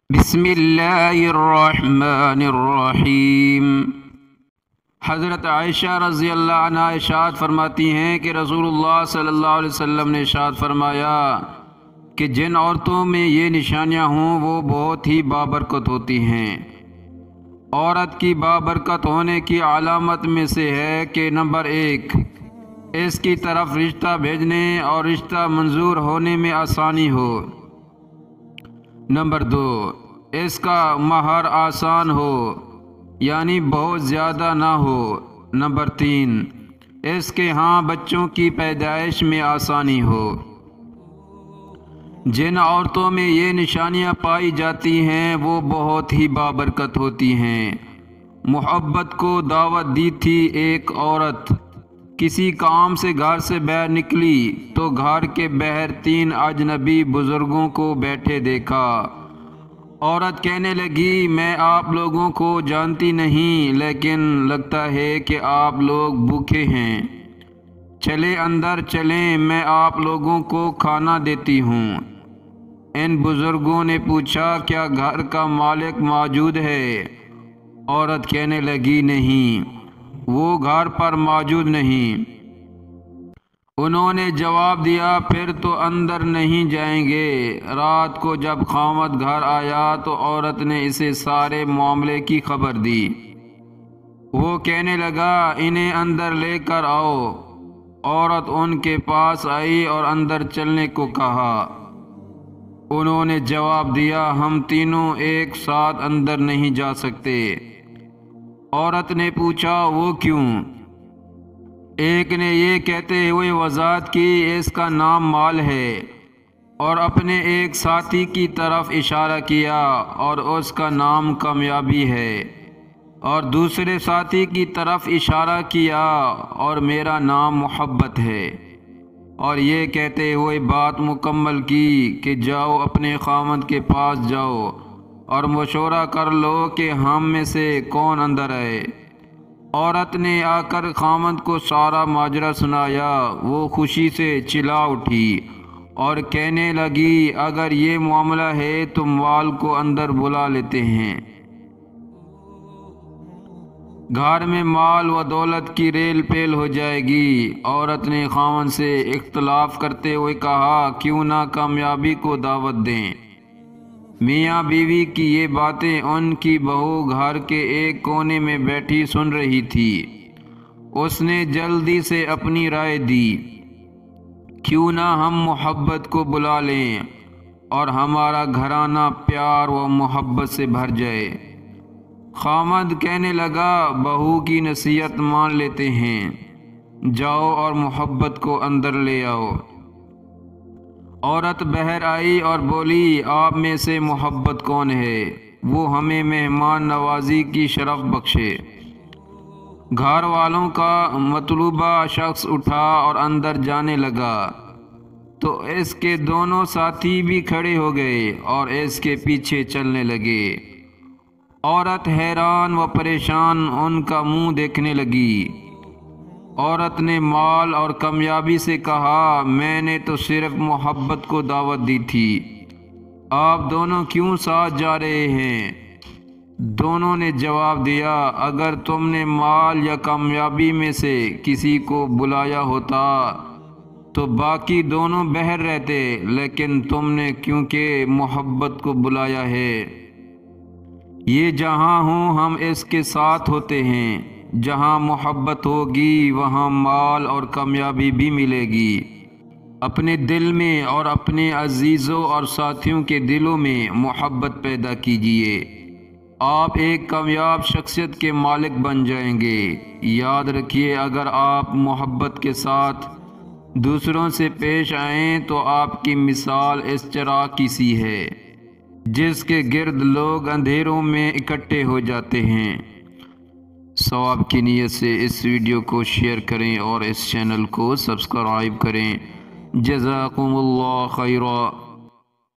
بسم اللہ الرحمن الرحیم۔ حضرت عائشہ رضی اللہ عنہ ارشاد فرماتی ہیں کہ رسول اللہ صلی اللہ علیہ وسلم نے ارشاد فرمایا کہ جن عورتوں میں یہ نشانیاں ہوں وہ بہت ہی بابرکت ہوتی ہیں۔ عورت کی بابرکت ہونے کی علامت میں سے ہے کہ نمبر 1، اس کی طرف رشتہ بھیجنے اور رشتہ منظور ہونے میں آسانی ہو۔ نمبر 2، اس کا مہر آسان ہو، یعنی بہت زیادہ نہ ہو۔ نمبر 3، اس کے ہاں بچوں کی پیدائش میں آسانی ہو۔ جن عورتوں میں یہ نشانیاں پائی جاتی ہیں وہ بہت ہی بابرکت ہوتی ہیں۔ محبت کو دعوت دی تھی ایک عورت، کسی کام سے گھر سے باہر نکلی تو گھر کے باہر 3 اجنبی بزرگوں کو بیٹھے دیکھا۔ عورت کہنے لگی، میں آپ لوگوں کو جانتی نہیں، لیکن لگتا ہے کہ آپ لوگ بھوکے ہیں، چلے اندر چلیں، میں آپ لوگوں کو کھانا دیتی ہوں۔ ان بزرگوں نے پوچھا، کیا گھر کا مالک موجود ہے؟ عورت کہنے لگی، نہیں، وہ گھر پر موجود نہیں۔ انہوں نے جواب دیا، پھر تو اندر نہیں جائیں گے۔ رات کو جب خاوند گھر آیا تو عورت نے اسے سارے معاملے کی خبر دی۔ وہ کہنے لگا، انہیں اندر لے کر آؤ۔ عورت ان کے پاس آئی اور اندر چلنے کو کہا۔ انہوں نے جواب دیا، ہم تینوں ایک ساتھ اندر نہیں جا سکتے۔ عورت نے پوچھا، وہ کیوں؟ ایک نے یہ کہتے ہوئے وضاحت کی، اس کا نام مال ہے، اور اپنے ایک ساتھی کی طرف اشارہ کیا، اور اس کا نام کامیابی ہے، اور دوسرے ساتھی کی طرف اشارہ کیا، اور میرا نام محبت ہے، اور یہ کہتے ہوئے بات مکمل کی کہ جاؤ اپنے خاوند کے پاس جاؤ اور مشورہ کر لو کہ ہم میں سے کون اندر آئے۔ عورت نے آ کر خاوند کو سارا ماجرا سنایا۔ وہ خوشی سے چلا اٹھی اور کہنے لگی، اگر یہ معاملہ ہے تو مال کو اندر بلا لیتے ہیں۔ گھر میں مال و دولت کی ریل پیل ہو جائے گی۔ عورت نے خاوند سے اختلاف کرتے ہوئے کہا، کیوں نہ کامیابی کو دعوت دیں؟ میاں بیوی کی یہ باتیں ان کی بہو گھر کے ایک کونے میں بیٹھی سن رہی تھی۔ اس نے جلدی سے اپنی رائے دی، کیوں نہ ہم محبت کو بلا لیں اور ہمارا گھرانہ پیار و محبت سے بھر جائے۔ خاوند کہنے لگا، بہو کی نصیحت مان لیتے ہیں، جاؤ اور محبت کو اندر لے آؤ۔ عورت باہر آئی اور بولی، آپ میں سے محبت کون ہے؟ وہ ہمیں مہمان نوازی کی شرف بخشے۔ گھر والوں کا مطلوبہ شخص اٹھا اور اندر جانے لگا تو اس کے دونوں ساتھی بھی کھڑے ہو گئے اور اس کے پیچھے چلنے لگے۔ عورت حیران و پریشان ان کا منہ دیکھنے لگی۔ عورت نے مال اور کامیابی سے کہا، میں نے تو صرف محبت کو دعوت دی تھی، آپ دونوں کیوں ساتھ جا رہے ہیں؟ دونوں نے جواب دیا، اگر تم نے مال یا کامیابی میں سے کسی کو بلایا ہوتا تو باقی دونوں باہر رہتے، لیکن تم نے کیونکہ محبت کو بلایا ہے۔ یہ جہاں ہوں ہم اس کے ساتھ ہوتے ہیں، جہاں محبت ہوگی وہاں مال اور کامیابی بھی ملے گی۔ اپنے دل میں اور اپنے عزیزوں اور ساتھیوں کے دلوں میں محبت پیدا کیجیے، آپ ایک کامیاب شخصیت کے مالک بن جائیں گے۔ یاد رکھیے، اگر آپ محبت کے ساتھ دوسروں سے پیش آئیں تو آپ کی مثال اس چراغ کی سی ہے جس کے گرد لوگ اندھیروں میں اکٹھے ہو جاتے ہیں۔ ثواب کی نیت سے اس ویڈیو کو شیئر کریں اور اس چینل کو سبسکرائب کریں۔ جزاکم اللہ خیرا۔